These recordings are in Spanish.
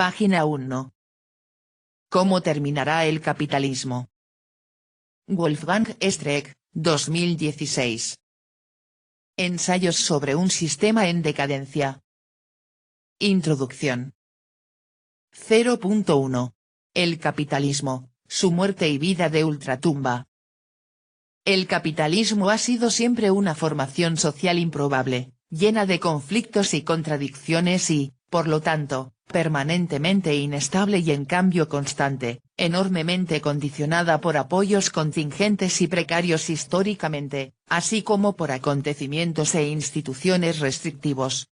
Página 1. ¿Cómo terminará el capitalismo? Wolfgang Streeck, 2016. Ensayos sobre un sistema en decadencia. Introducción. 0.1. El capitalismo, su muerte y vida de ultratumba. El capitalismo ha sido siempre una formación social improbable, llena de conflictos y contradicciones y, por lo tanto, permanentemente inestable y en cambio constante, enormemente condicionada por apoyos contingentes y precarios históricamente, así como por acontecimientos e instituciones restrictivos.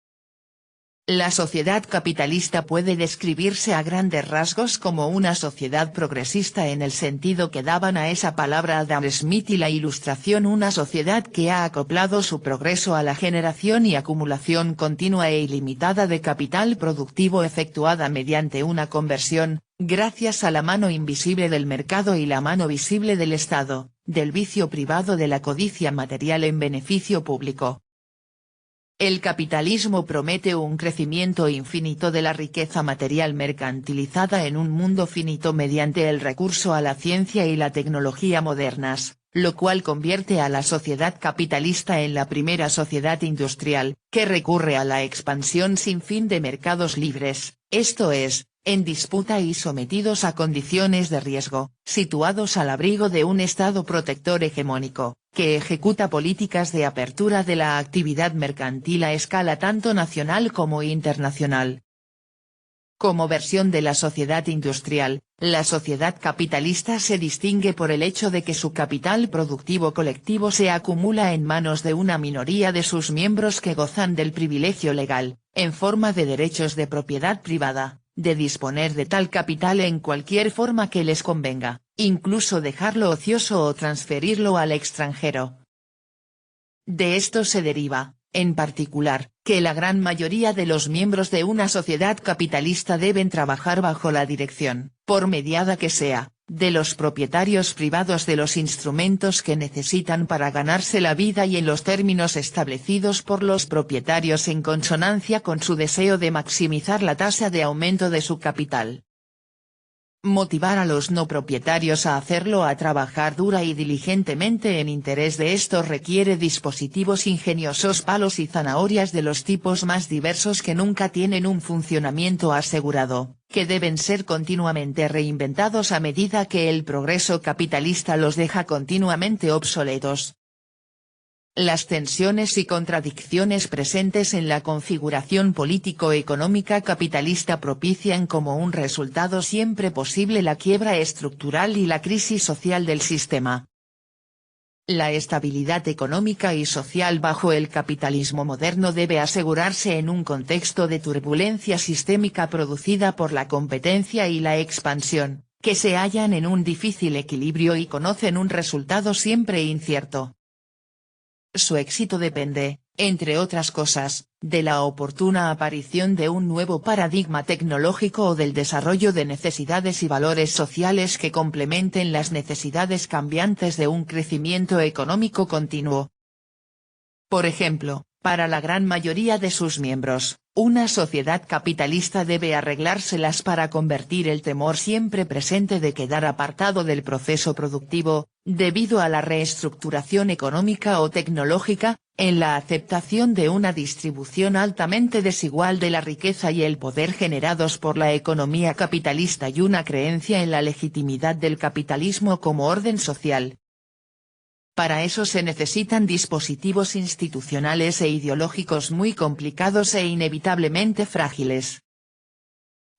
La sociedad capitalista puede describirse a grandes rasgos como una sociedad progresista en el sentido que daban a esa palabra Adam Smith y la Ilustración, una sociedad que ha acoplado su progreso a la generación y acumulación continua e ilimitada de capital productivo efectuada mediante una conversión, gracias a la mano invisible del mercado y la mano visible del Estado, del vicio privado de la codicia material en beneficio público. El capitalismo promete un crecimiento infinito de la riqueza material mercantilizada en un mundo finito mediante el recurso a la ciencia y la tecnología modernas, lo cual convierte a la sociedad capitalista en la primera sociedad industrial, que recurre a la expansión sin fin de mercados libres, esto es, en disputa y sometidos a condiciones de riesgo, situados al abrigo de un Estado protector hegemónico, que ejecuta políticas de apertura de la actividad mercantil a escala tanto nacional como internacional. Como versión de la sociedad industrial, la sociedad capitalista se distingue por el hecho de que su capital productivo colectivo se acumula en manos de una minoría de sus miembros que gozan del privilegio legal, en forma de derechos de propiedad privada, de disponer de tal capital en cualquier forma que les convenga, incluso dejarlo ocioso o transferirlo al extranjero. De esto se deriva, en particular, que la gran mayoría de los miembros de una sociedad capitalista deben trabajar bajo la dirección, por mediada que sea, de los propietarios privados de los instrumentos que necesitan para ganarse la vida y en los términos establecidos por los propietarios en consonancia con su deseo de maximizar la tasa de aumento de su capital. Motivar a los no propietarios a hacerlo, a trabajar dura y diligentemente en interés de estos requiere dispositivos ingeniosos, palos y zanahorias de los tipos más diversos que nunca tienen un funcionamiento asegurado, que deben ser continuamente reinventados a medida que el progreso capitalista los deja continuamente obsoletos. Las tensiones y contradicciones presentes en la configuración político-económica capitalista propician como un resultado siempre posible la quiebra estructural y la crisis social del sistema. La estabilidad económica y social bajo el capitalismo moderno debe asegurarse en un contexto de turbulencia sistémica producida por la competencia y la expansión, que se hallan en un difícil equilibrio y conocen un resultado siempre incierto. Su éxito depende, entre otras cosas, de la oportuna aparición de un nuevo paradigma tecnológico o del desarrollo de necesidades y valores sociales que complementen las necesidades cambiantes de un crecimiento económico continuo. Por ejemplo, para la gran mayoría de sus miembros, una sociedad capitalista debe arreglárselas para convertir el temor siempre presente de quedar apartado del proceso productivo, debido a la reestructuración económica o tecnológica, en la aceptación de una distribución altamente desigual de la riqueza y el poder generados por la economía capitalista y una creencia en la legitimidad del capitalismo como orden social. Para eso se necesitan dispositivos institucionales e ideológicos muy complicados e inevitablemente frágiles.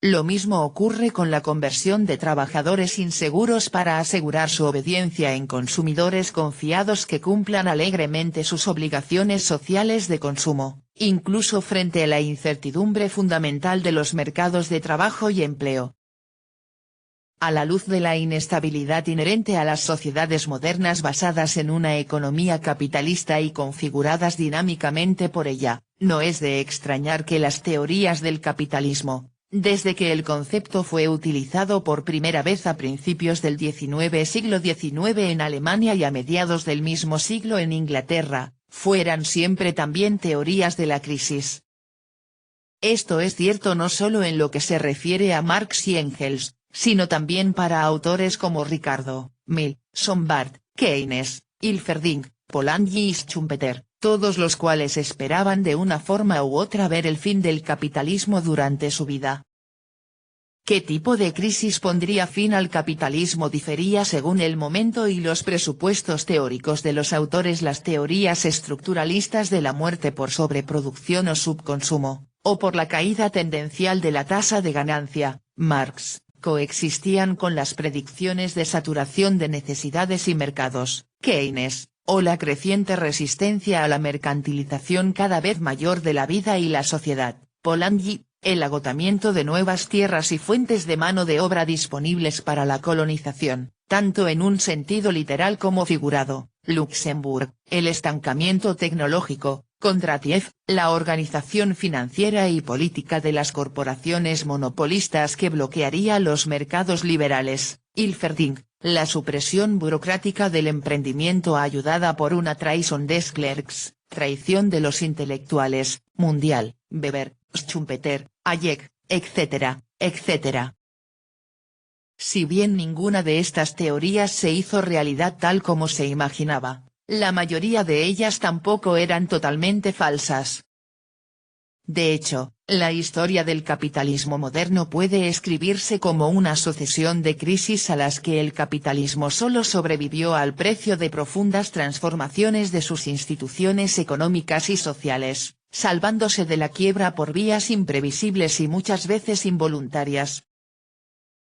Lo mismo ocurre con la conversión de trabajadores inseguros para asegurar su obediencia en consumidores confiados que cumplan alegremente sus obligaciones sociales de consumo, incluso frente a la incertidumbre fundamental de los mercados de trabajo y empleo. A la luz de la inestabilidad inherente a las sociedades modernas basadas en una economía capitalista y configuradas dinámicamente por ella, no es de extrañar que las teorías del capitalismo, desde que el concepto fue utilizado por primera vez a principios del siglo XIX en Alemania y a mediados del mismo siglo en Inglaterra, fueran siempre también teorías de la crisis. Esto es cierto no solo en lo que se refiere a Marx y Engels, sino también para autores como Ricardo, Mill, Sombart, Keynes, Hilferding, Polanyi y Schumpeter, todos los cuales esperaban de una forma u otra ver el fin del capitalismo durante su vida. ¿Qué tipo de crisis pondría fin al capitalismo? Difería según el momento y los presupuestos teóricos de los autores. Las teorías estructuralistas de la muerte por sobreproducción o subconsumo, o por la caída tendencial de la tasa de ganancia, Marx, coexistían con las predicciones de saturación de necesidades y mercados, Keynes, o la creciente resistencia a la mercantilización cada vez mayor de la vida y la sociedad, Polanyi, el agotamiento de nuevas tierras y fuentes de mano de obra disponibles para la colonización, tanto en un sentido literal como figurado, Luxemburg, el estancamiento tecnológico, Kondratiev, la organización financiera y política de las corporaciones monopolistas que bloquearía los mercados liberales, Hilferding, la supresión burocrática del emprendimiento ayudada por una trahison des clercs, traición de los intelectuales, Mundial, Weber, Schumpeter, Hayek, etc., etc. Si bien ninguna de estas teorías se hizo realidad tal como se imaginaba, la mayoría de ellas tampoco eran totalmente falsas. De hecho, la historia del capitalismo moderno puede escribirse como una sucesión de crisis a las que el capitalismo solo sobrevivió al precio de profundas transformaciones de sus instituciones económicas y sociales, salvándose de la quiebra por vías imprevisibles y muchas veces involuntarias.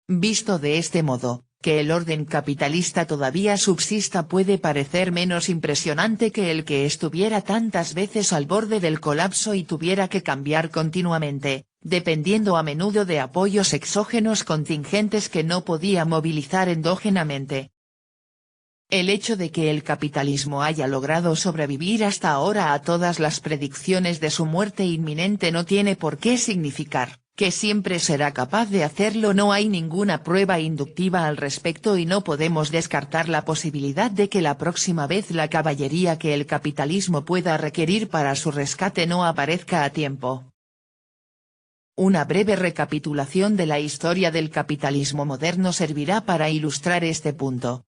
Visto de este modo, que el orden capitalista todavía subsista puede parecer menos impresionante que el que estuviera tantas veces al borde del colapso y tuviera que cambiar continuamente, dependiendo a menudo de apoyos exógenos contingentes que no podía movilizar endógenamente. El hecho de que el capitalismo haya logrado sobrevivir hasta ahora a todas las predicciones de su muerte inminente no tiene por qué significar que siempre será capaz de hacerlo. No hay ninguna prueba inductiva al respecto y no podemos descartar la posibilidad de que la próxima vez la caballería que el capitalismo pueda requerir para su rescate no aparezca a tiempo. Una breve recapitulación de la historia del capitalismo moderno servirá para ilustrar este punto.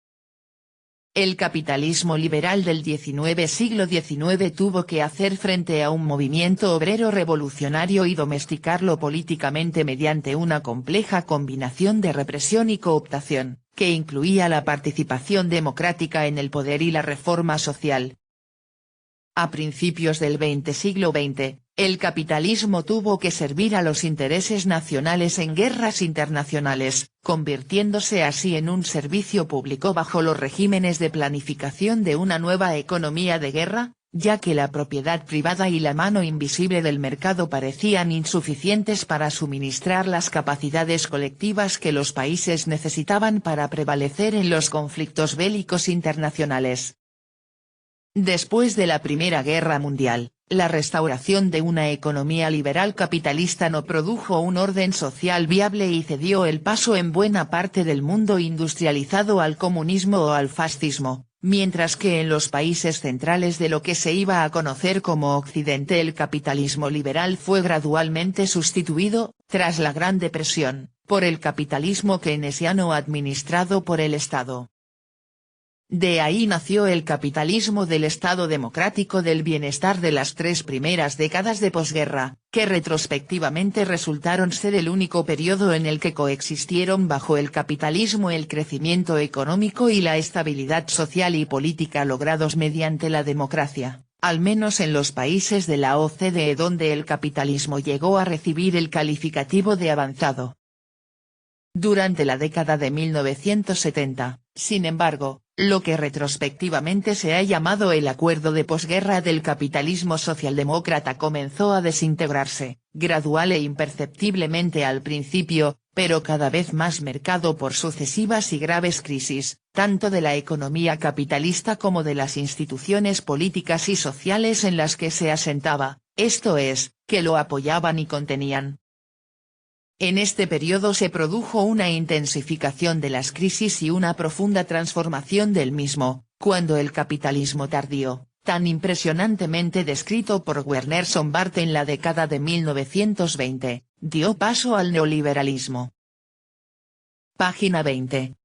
El capitalismo liberal del siglo XIX tuvo que hacer frente a un movimiento obrero revolucionario y domesticarlo políticamente mediante una compleja combinación de represión y cooptación, que incluía la participación democrática en el poder y la reforma social. A principios del siglo XX, el capitalismo tuvo que servir a los intereses nacionales en guerras internacionales, convirtiéndose así en un servicio público bajo los regímenes de planificación de una nueva economía de guerra, ya que la propiedad privada y la mano invisible del mercado parecían insuficientes para suministrar las capacidades colectivas que los países necesitaban para prevalecer en los conflictos bélicos internacionales. Después de la Primera Guerra Mundial, la restauración de una economía liberal capitalista no produjo un orden social viable y cedió el paso en buena parte del mundo industrializado al comunismo o al fascismo, mientras que en los países centrales de lo que se iba a conocer como Occidente el capitalismo liberal fue gradualmente sustituido, tras la Gran Depresión, por el capitalismo keynesiano administrado por el Estado. De ahí nació el capitalismo del Estado democrático del bienestar de las 3 primeras décadas de posguerra, que retrospectivamente resultaron ser el único periodo en el que coexistieron bajo el capitalismo el crecimiento económico y la estabilidad social y política logrados mediante la democracia, al menos en los países de la OCDE donde el capitalismo llegó a recibir el calificativo de avanzado. Durante la década de 1970, sin embargo, lo que retrospectivamente se ha llamado el acuerdo de posguerra del capitalismo socialdemócrata comenzó a desintegrarse, gradual e imperceptiblemente al principio, pero cada vez más marcado por sucesivas y graves crisis, tanto de la economía capitalista como de las instituciones políticas y sociales en las que se asentaba, esto es, que lo apoyaban y contenían. En este periodo se produjo una intensificación de las crisis y una profunda transformación del mismo, cuando el capitalismo tardío, tan impresionantemente descrito por Werner Sombart en la década de 1920, dio paso al neoliberalismo. Página 20.